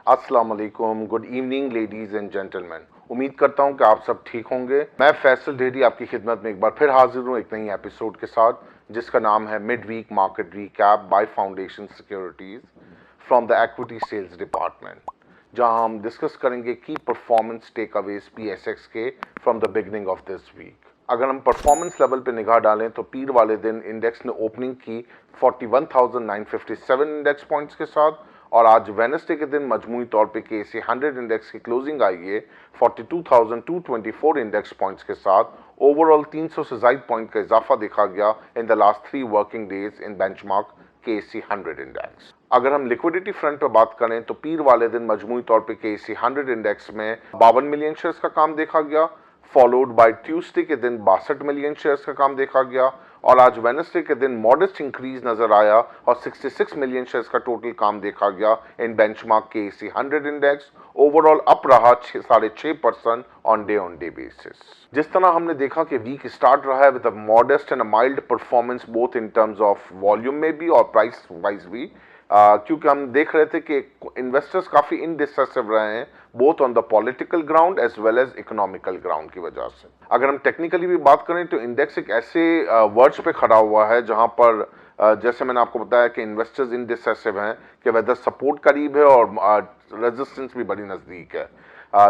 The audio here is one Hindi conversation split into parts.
अस्सलाम वालेकुम, good evening ladies and gentleman. उम्मीद करता हूं कि आप सब ठीक होंगे। मैं फैसल ढेरी आपकी खिदमत में एक बार फिर हाजिर हूं एक नई एपिसोड के साथ, जिसका नाम है mid week market recap by foundation securities from the equity sales department, जहां हम डिस्कस करेंगे की परफॉर्मेंस टेक अवेज PSX के from the beginning of this week. अगर हम परफॉर्मेंस लेवल पे निगाह डालें तो पीर वाले दिन इंडेक्स ने ओपनिंग की 41,957 इंडेक्स पॉइंट्स के साथ, और आज वेडनेसडे के दिन मजमूई तौर पे KSE 100 इंडेक्स की क्लोजिंग आई है 42,224 इंडेक्स पॉइंट्स के साथ। ओवरऑल 300 से ज़ायद पॉइंट का इजाफा देखा गया in the last 3 working days in benchmark KSE 100 index. अगर हम लिक्विडिटी फ्रंट पे बात करें तो पीर वाले दिन मजमूई तौर पे KSE 100 इंडेक्स में 52 मिलियन शेयर्स का काम देखा गया, फॉलोड बाय ट्यूसडे के दिन 62 मिलियन शेयर्स का काम देखा गया, और आज वेडनेसडे के दिन मॉडेस्ट इंक्रीज नजर आया और 66 मिलियन शेयर्स का टोटल काम देखा गया in benchmark KSE 100 index. Overall up रहा 6.5% ऑन डे बेसिस। जिस तरह हमने देखा कि वीक स्टार्ट रहा है with a modest and a mild performance both in terms of volume में भी और प्राइस वाइज भी, क्योंकि हम देख रहे थे कि इन्वेस्टर्स काफ़ी इनडिसिसिव रहे हैं both on the political ground as well as economical ground की वजह से। अगर हम टेक्निकली भी बात करें तो इंडेक्स एक ऐसे वर्ड्स पे खड़ा हुआ है जहां पर जैसे मैंने आपको बताया कि इन्वेस्टर्स इनडिसिसिव हैं कि वेदर सपोर्ट करीब है और रेजिस्टेंस भी बड़ी नज़दीक है।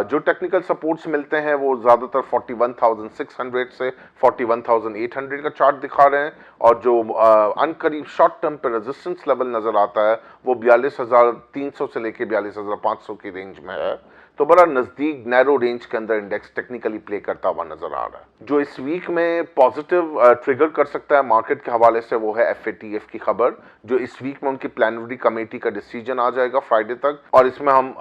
जो टेक्निकल सपोर्ट्स मिलते हैं वो ज़्यादातर 41,600 से 41,800 का चार्ट दिखा रहे हैं, और जो अनकरीब शॉर्ट टर्म पे रेजिस्टेंस लेवल नज़र आता है वो 42,300 से लेके 42,500 की रेंज में है। तो बड़ा नज़दीक नैरो रेंज के अंदर इंडेक्स टेक्निकली प्ले करता हुआ नजर आ रहा है। जो इस वीक में पॉजिटिव ट्रिगर कर सकता है मार्केट के हवाले से वो है FATF की खबर, जो इस वीक में उनकी प्लानरी कमेटी का डिसीजन आ जाएगा फ्राइडे तक, और इसमें हम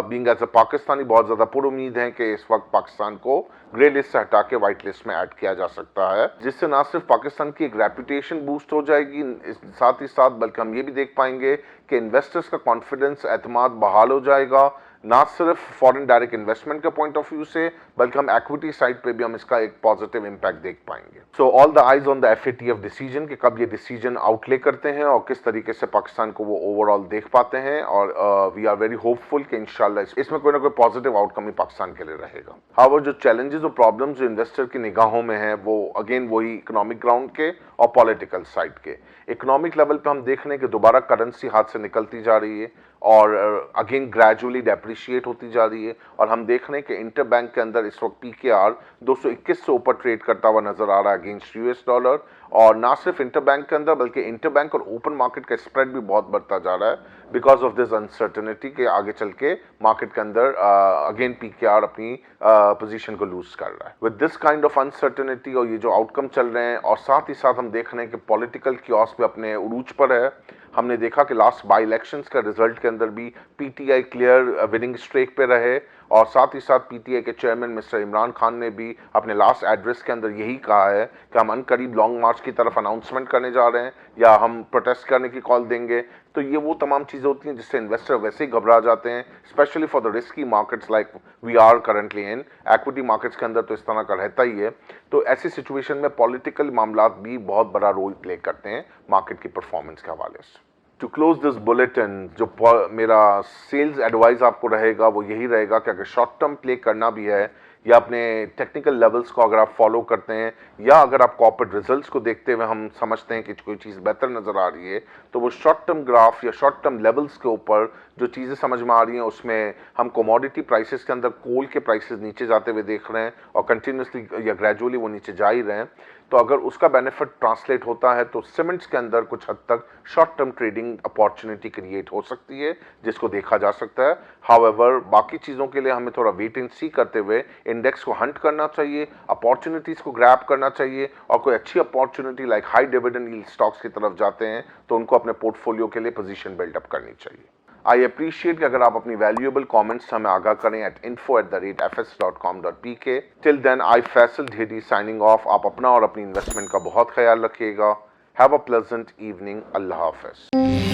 बीइंग एज अ पाकिस्तानी बहुत ज़्यादा पुरुमीद हैं कि इस वक्त पाकिस्तान को ग्रे लिस्ट से हटा के व्हाइट लिस्ट में ऐड किया जा सकता है, जिससे ना सिर्फ पाकिस्तान की एक रेपुटेशन बूस्ट हो जाएगी, साथ ही साथ बल्कि हम ये भी देख पाएंगे कि इन्वेस्टर्स का कॉन्फिडेंस, एतमाद बहाल हो जाएगा, ना सिर्फ फॉरेन डायरेक्ट इन्वेस्टमेंट के पॉइंट ऑफ व्यू से बल्कि हम इक्विटी साइड पे भी हम इसका एक पॉजिटिव इंपैक्ट देख पाएंगे। So all the eyes on the FATF decision कि कब ये डिसीजन आउटले करते हैं और किस तरीके से पाकिस्तान को वो ओवरऑल देख पाते हैं, और वी आर वेरी होपफुल कि इंशाल्लाह इसमें कोई ना कोई पॉजिटिव आउटकम ही पाकिस्तान के लिए रहेगा। हाउएवर जो चैलेंजेस और प्रॉब्लम्स जो इन्वेस्टर की निगाहों में है वो अगेन वही इकोनॉमिक ग्राउंड के और पॉलिटिकल साइड के। इकोनॉमिक लेवल पे हम देख रहे हैं कि दोबारा करेंसी हाथ से निकलती जा रही है और अगेन ग्रेजुअली डेप्रिशिएट होती जा रही है, और हम देख रहे हैं कि इंटर बैंक के अंदर इस वक्त PKR 221 से ऊपर ट्रेड करता हुआ नजर आ रहा है अगेंस्ट US डॉलर, और ना सिर्फ इंटर बैंक के अंदर बल्कि इंटर बैंक और ओपन मार्केट का स्प्रेड भी बहुत बढ़ता जा रहा है बिकॉज ऑफ दिस अनसर्टेनिटी के आगे चल के मार्केट के अंदर अगेन PKR अपनी पोजीशन को लूज कर रहा है। With this kind of uncertainty और ये जो आउटकम चल रहे हैं, और साथ ही साथ हम देख रहे हैं कि पॉलिटिकल कियोस्क भी अपने उरूज पर है। हमने देखा कि लास्ट बाई इलेक्शंस का रिजल्ट के अंदर भी PTI क्लियर विनिंग स्ट्रेक पे रहे, और साथ ही साथ PTI के चेयरमैन मिस्टर इमरान खान ने भी अपने लास्ट एड्रेस के अंदर यही कहा है कि हम अनकरीब लॉन्ग मार्च की तरफ अनाउंसमेंट करने जा रहे हैं या हम प्रोटेस्ट करने की कॉल देंगे। तो ये वो तमाम चीज़ें होती हैं जिससे इन्वेस्टर वैसे ही घबरा जाते हैं, specially for the risky markets like we are currently in. Equity markets के अंदर तो इस तरह का रहता ही है। तो ऐसी सिचुएशन में पॉलिटिकल मामला भी बहुत बड़ा रोल प्ले करते हैं मार्केट की परफॉर्मेंस के हवाले से। टू क्लोज दिस बुलेटिन, जो मेरा सेल्स एडवाइस आपको रहेगा वो यही रहेगा कि अगर शॉर्ट टर्म प्ले करना भी है या अपने टेक्निकल लेवल्स को अगर आप फॉलो करते हैं, या अगर आप कॉर्पोरेट रिजल्ट्स को देखते हुए हम समझते हैं कि कोई चीज़ बेहतर नज़र आ रही है, तो वो शॉर्ट टर्म ग्राफ या शॉर्ट टर्म लेवल्स के ऊपर जो चीज़ें समझ में आ रही हैं उसमें हम कमोडिटी प्राइसेस के अंदर कोल के प्राइसेस नीचे जाते हुए देख रहे हैं और कंटिन्यूसली या ग्रेजुअली वो नीचे जा ही रहे हैं। तो अगर उसका बेनिफिट ट्रांसलेट होता है तो सीमेंट्स के अंदर कुछ हद तक short term trading opportunity create हो सकती है जिसको देखा जा सकता है। हाउएवर बाकी चीज़ों के लिए हमें थोड़ा वेट एंड सी करते हुए इंडेक्स को हंट करना चाहिए, अपॉर्चुनिटीज़ को ग्रैब करना चाहिए, और कोई अच्छी opportunity like high dividend yield stocks की तरफ जाते हैं तो उनको अपने पोर्टफोलियो के लिए पोजीशन बिल्डअप करनी चाहिए। आई अप्रिशिएट कि अगर आप अपनी वैल्यूएबल कमेंट्स हमें आगाह करें at info@fs.com.pk। Till then I Faisal Dheri signing of. आप अपना और अपनी इन्वेस्टमेंट का बहुत ख्याल रखिएगा। Have a pleasant evening. Allah Hafiz.